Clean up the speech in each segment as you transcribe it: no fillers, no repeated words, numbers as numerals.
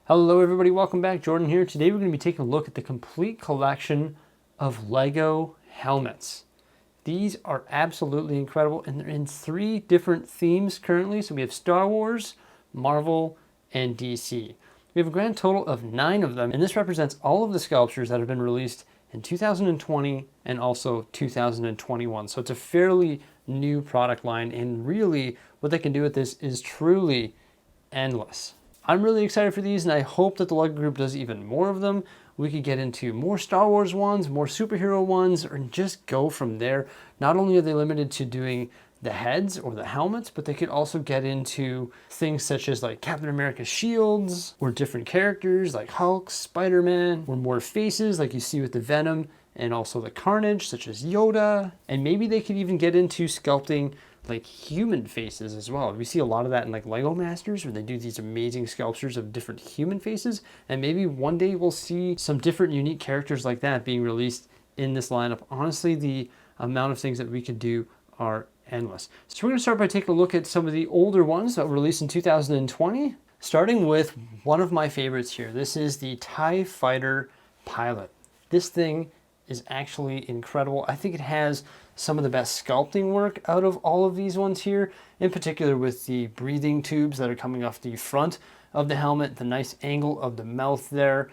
Hello everybody, welcome back. Jordan here. Today we're going to be taking a look at the complete collection of Lego helmets. These are absolutely incredible and they're in 3 different themes currently. So we have Star Wars, Marvel, and DC. We have a grand total of 9 of them, and this represents all of the sculptures that have been released in 2020 and also 2021. So it's a fairly new product line, and really what they can do with this is truly endless. I'm really excited for these, and I hope that the LEGO Group does even more of them. We could get into more Star Wars ones, more superhero ones, or just go from there. Not only are they limited to doing the heads or the helmets, but they could also get into things such as like Captain America's shields, or different characters like Hulk, Spider-Man, or more faces like you see with the Venom and also the Carnage, such as Yoda. And maybe they could even get into sculpting like human faces as well. We see a lot of that in like Lego Masters, where they do these amazing sculptures of different human faces, and maybe one day we'll see some different unique characters like that being released in this lineup. Honestly, the amount of things that we could do are endless. So we're going to start by taking a look at some of the older ones that were released in 2020, starting with one of my favorites here. This is the TIE Fighter Pilot. This thing is actually incredible. I think it has some of the best sculpting work out of all of these ones here, in particular with the breathing tubes that are coming off the front of the helmet, the nice angle of the mouth there,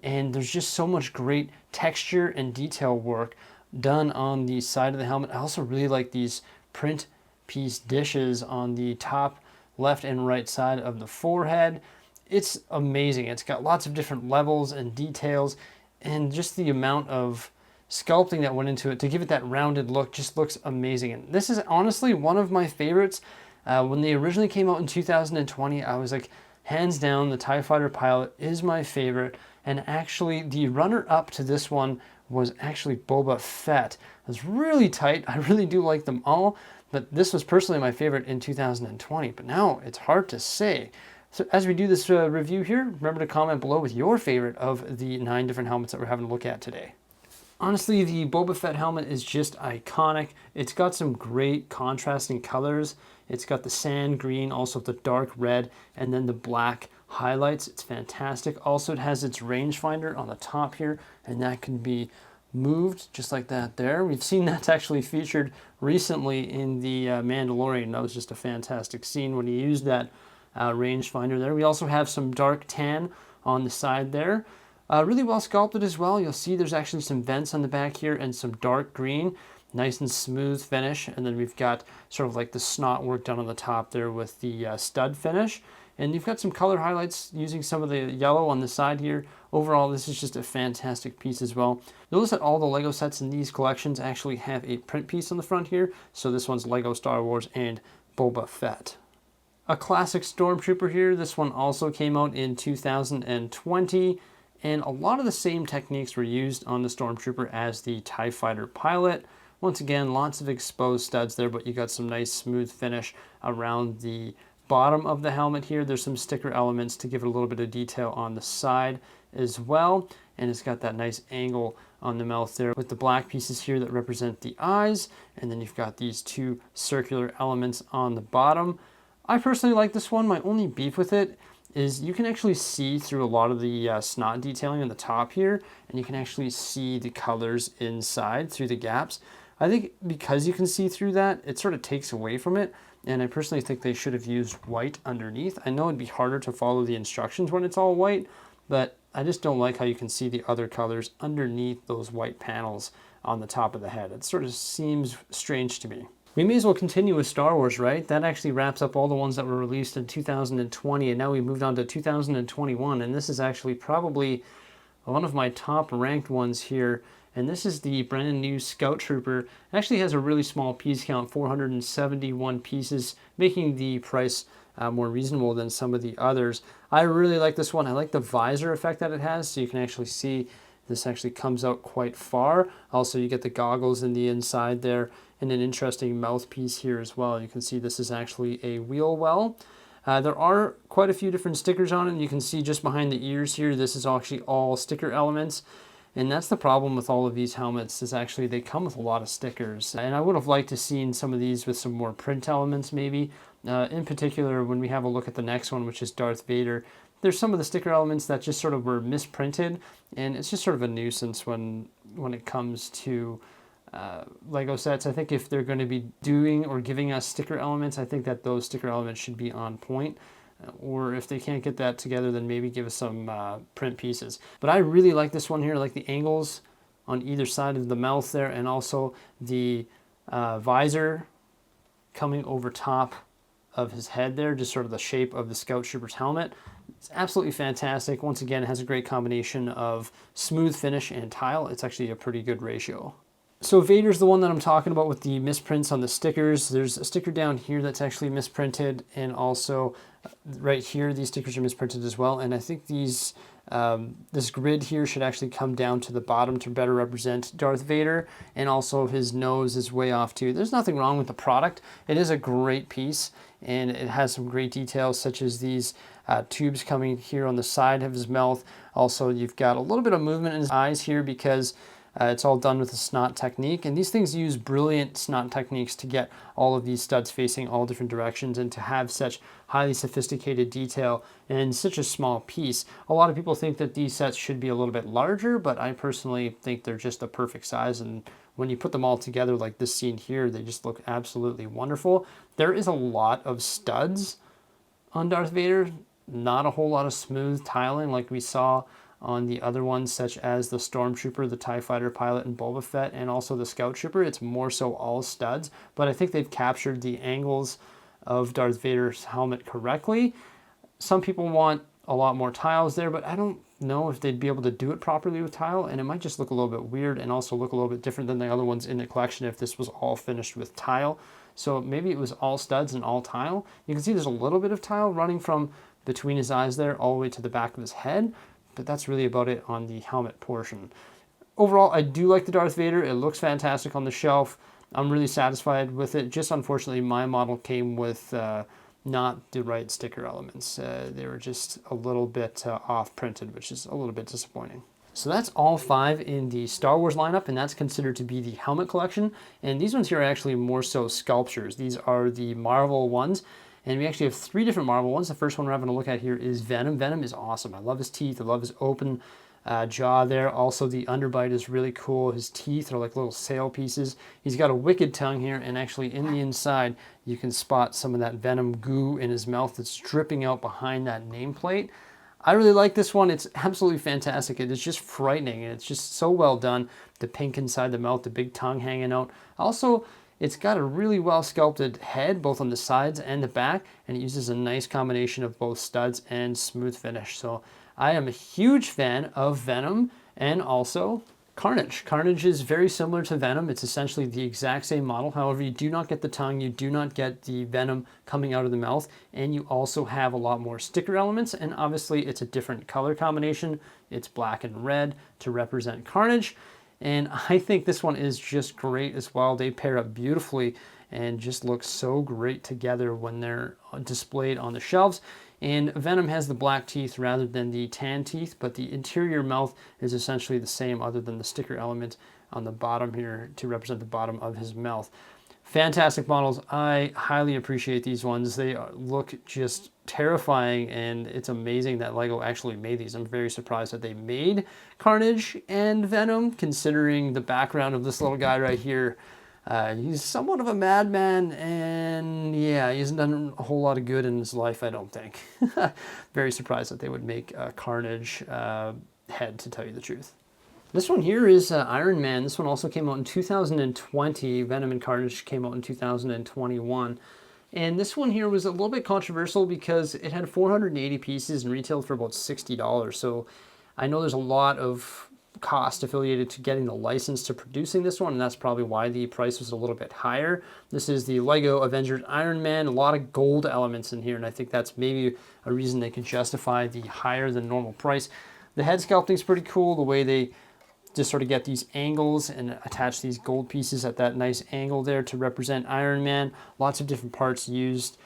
and there's just so much great texture and detail work done on the side of the helmet. I also really like these print piece dishes on the top left and right side of the forehead. It's amazing. It's got lots of different levels and details, and just the amount of sculpting that went into it to give it that rounded look just looks amazing. And this is honestly one of my favorites. When they originally came out in 2020, I was like, hands down, the TIE Fighter Pilot is my favorite. And actually, the runner-up to this one was actually Boba Fett. It was really tight. I really do like them all, but this was personally my favorite in 2020. But now it's hard to say. So as we do this review here, remember to comment below with your favorite of the 9 different helmets that we're having a look at today. Honestly, the Boba Fett helmet is just iconic. It's got some great contrasting colors. It's got the sand green, also the dark red, and then the black highlights. It's fantastic. Also, it has its rangefinder on the top here, and that can be moved just like that there. We've seen that's actually featured recently in the Mandalorian. That was just a fantastic scene when he used that rangefinder there. We also have some dark tan on the side there. Really well sculpted as well. You'll see there's actually some vents on the back here and some dark green. Nice and smooth finish. And then we've got sort of like the snot work done on the top there with the stud finish. And you've got some color highlights using some of the yellow on the side here. Overall, this is just a fantastic piece as well. Notice that all the Lego sets in these collections actually have a print piece on the front here. So this one's Lego Star Wars and Boba Fett. A classic Stormtrooper here. This one also came out in 2020. And a lot of the same techniques were used on the Stormtrooper as the TIE Fighter Pilot. Once again, lots of exposed studs there, but you got some nice smooth finish around the bottom of the helmet here. There's some sticker elements to give it a little bit of detail on the side as well. And it's got that nice angle on the mouth there with the black pieces here that represent the eyes. And then you've got these 2 circular elements on the bottom. I personally like this one. My only beef with it is you can actually see through a lot of the snot detailing on the top here, and you can actually see the colors inside through the gaps. I think because you can see through that, it sort of takes away from it, and I personally think they should have used white underneath. I know it'd be harder to follow the instructions when it's all white, but I just don't like how you can see the other colors underneath those white panels on the top of the head. It sort of seems strange to me. We may as well continue with Star Wars, right? That actually wraps up all the ones that were released in 2020, and now we moved on to 2021, and this is actually probably one of my top ranked ones here, and this is the brand new Scout Trooper. It actually has a really small piece count, 471 pieces, making the price more reasonable than some of the others. I really like this one. I like the visor effect that it has, so you can actually see this actually comes out quite far. Also, you get the goggles in the inside there, and an interesting mouthpiece here as well. You can see this is actually a wheel well. There are quite a few different stickers on it, and you can see just behind the ears here, this is actually all sticker elements. And that's the problem with all of these helmets, is actually they come with a lot of stickers. And I would have liked to seen some of these with some more print elements maybe. In particular, when we have a look at the next one, which is Darth Vader, there's some of the sticker elements that just sort of were misprinted, and it's just sort of a nuisance when it comes to Lego sets. I think if they're going to be doing or giving us sticker elements, I think that those sticker elements should be on point. Or if they can't get that together, then maybe give us some print pieces. But I really like this one here. I like the angles on either side of the mouth there, and also the visor coming over top of his head there, just sort of the shape of the Scout Trooper's helmet. It's absolutely fantastic. Once again, it has a great combination of smooth finish and tile. It's actually a pretty good ratio. So Vader's the one that I'm talking about with the misprints on the stickers. There's a sticker down here that's actually misprinted, and also right here, these stickers are misprinted as well. And I think these this grid here should actually come down to the bottom to better represent Darth Vader, and also his nose is way off too. There's nothing wrong with the product. It is a great piece, and it has some great details, such as these tubes coming here on the side of his mouth. Also, you've got a little bit of movement in his eyes here because it's all done with a snot technique, and these things use brilliant snot techniques to get all of these studs facing all different directions and to have such highly sophisticated detail in such a small piece. A lot of people think that these sets should be a little bit larger, but I personally think they're just the perfect size, and when you put them all together like this scene here, they just look absolutely wonderful. There is a lot of studs on Darth Vader, not a whole lot of smooth tiling like we saw on the other ones, such as the Stormtrooper, the TIE Fighter pilot, and Boba Fett, and also the Scout Trooper. It's more so all studs, but I think they've captured the angles of Darth Vader's helmet correctly. Some people want a lot more tiles there, but I don't know if they'd be able to do it properly with tile, and it might just look a little bit weird and also look a little bit different than the other ones in the collection if this was all finished with tile. So maybe it was all studs and all tile. You can see there's a little bit of tile running from between his eyes there all the way to the back of his head, but that's really about it on the helmet portion. Overall, I do like the Darth Vader. It looks fantastic on the shelf. I'm really satisfied with it. Just unfortunately, my model came with not the right sticker elements. They were just a little bit off printed, which is a little bit disappointing. So that's all 5 in the Star Wars lineup, and that's considered to be the helmet collection. And these ones here are actually more so sculptures. These are the Marvel ones. And we actually have 3 different Marvel ones. The first one we're having a look at here is Venom. Venom is awesome. I love his teeth. I love his open jaw there. Also, the underbite is really cool. His teeth are like little sail pieces. He's got a wicked tongue here, and actually in the inside, you can spot some of that Venom goo in his mouth that's dripping out behind that nameplate. I really like this one. It's absolutely fantastic. It is just frightening, and it's just so well done. The pink inside the mouth, the big tongue hanging out. Also, it's got a really well sculpted head, both on the sides and the back, and it uses a nice combination of both studs and smooth finish. So I am a huge fan of Venom and also Carnage. Carnage is very similar to Venom. It's essentially the exact same model. However, you do not get the tongue, you do not get the Venom coming out of the mouth, and you also have a lot more sticker elements, and obviously it's a different color combination. It's black and red to represent Carnage. And I think this one is just great as well. They pair up beautifully and just look so great together when they're displayed on the shelves. And Venom has the black teeth rather than the tan teeth, but the interior mouth is essentially the same other than the sticker element on the bottom here to represent the bottom of his mouth. Fantastic models. I highly appreciate these ones. They look just terrifying, and it's amazing that Lego actually made these. I'm very surprised that they made Carnage and Venom, considering the background of this little guy right here. He's somewhat of a madman, and yeah, he hasn't done a whole lot of good in his life, I don't think. Very surprised that they would make a Carnage head, to tell you the truth. This one here is Iron Man. This one also came out in 2020. Venom and Carnage came out in 2021. And this one here was a little bit controversial because it had 480 pieces and retailed for about $60. So I know there's a lot of cost affiliated to getting the license to producing this one, and that's probably why the price was a little bit higher. This is the Lego Avengers Iron Man. A lot of gold elements in here, and I think that's maybe a reason they could justify the higher than normal price. The head sculpting is pretty cool, the way they just sort of get these angles and attach these gold pieces at that nice angle there to represent Iron Man. Lots of different parts used,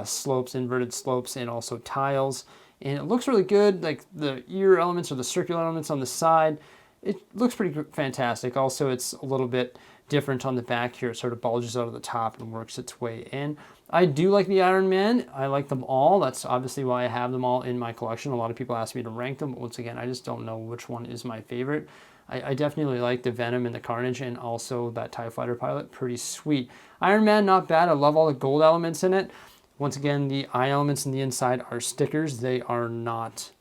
slopes, inverted slopes, and also tiles. And it looks really good, like the ear elements or the circular elements on the side. It looks pretty fantastic. Also, it's a little bit different on the back here. It sort of bulges out of the top and works its way in. I do like the Iron Man. I like them all. That's obviously why I have them all in my collection. A lot of people ask me to rank them, but once again, I just don't know which one is my favorite. I definitely like the Venom and the Carnage, and also that TIE Fighter pilot. Pretty sweet. Iron Man, not bad. I love all the gold elements in it. Once again, the eye elements in the inside are stickers. They are not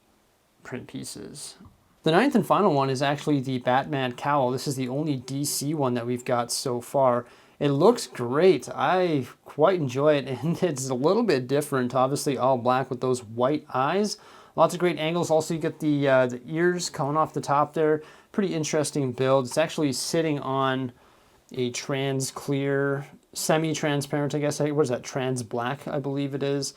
print pieces. The ninth and final one is actually the Batman cowl. This is the only DC one that we've got so far. It looks great. I quite enjoy it, and it's a little bit different. Obviously all black with those white eyes. Lots of great angles. Also, you get the ears coming off the top there. Pretty interesting build. It's actually sitting on a trans clear, semi-transparent, I guess. What is that? Trans black, I believe it is,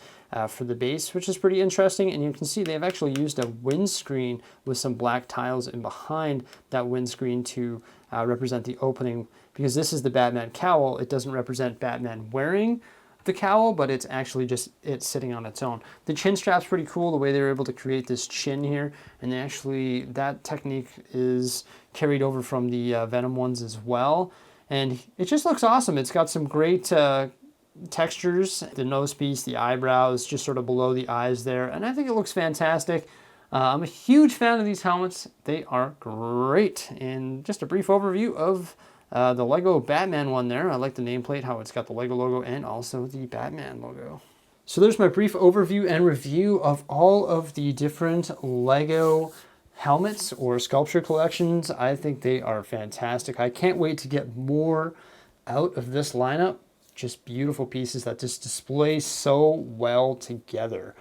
for the base, which is pretty interesting. And you can see they've actually used a windscreen with some black tiles in behind that windscreen to represent the opening. Because this is the Batman cowl, it doesn't represent Batman wearing the cowl, but it's actually just it sitting on its own. The chin strap's pretty cool, the way they were able to create this chin here, and they actually, that technique is carried over from the Venom ones as well, and it just looks awesome. It's got some great textures, the nose piece, the eyebrows, just sort of below the eyes there, and I think it looks fantastic. I'm a huge fan of these helmets. They are great, and just a brief overview of the Lego Batman one there. I like the nameplate, how it's got the Lego logo and also the Batman logo. So there's my brief overview and review of all of the different Lego helmets or sculpture collections. I think they are fantastic. I can't wait to get more out of this lineup. Just beautiful pieces that just display so well together.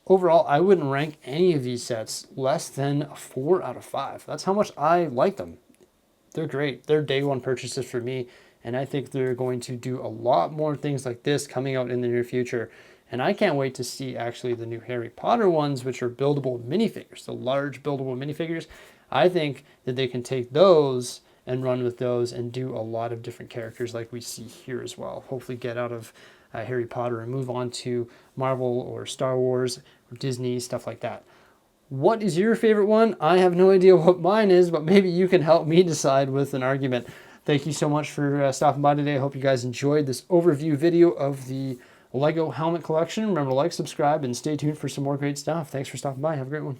Overall, I wouldn't rank any of these sets less than a 4 out of 5. That's how much I like them. They're great. They're day one purchases for me, and I think they're going to do a lot more things like this coming out in the near future. And I can't wait to see actually the new Harry Potter ones, which are buildable minifigures, the large buildable minifigures. I think that they can take those and run with those and do a lot of different characters like we see here as well. Hopefully get out of Harry Potter and move on to Marvel or Star Wars or Disney, stuff like that. What is your favorite one? I have no idea what mine is, but maybe you can help me decide with an argument. Thank you so much for stopping by today. I hope you guys enjoyed this overview video of the Lego helmet collection. Remember to like, subscribe, and stay tuned for some more great stuff. Thanks for stopping by. Have a great one.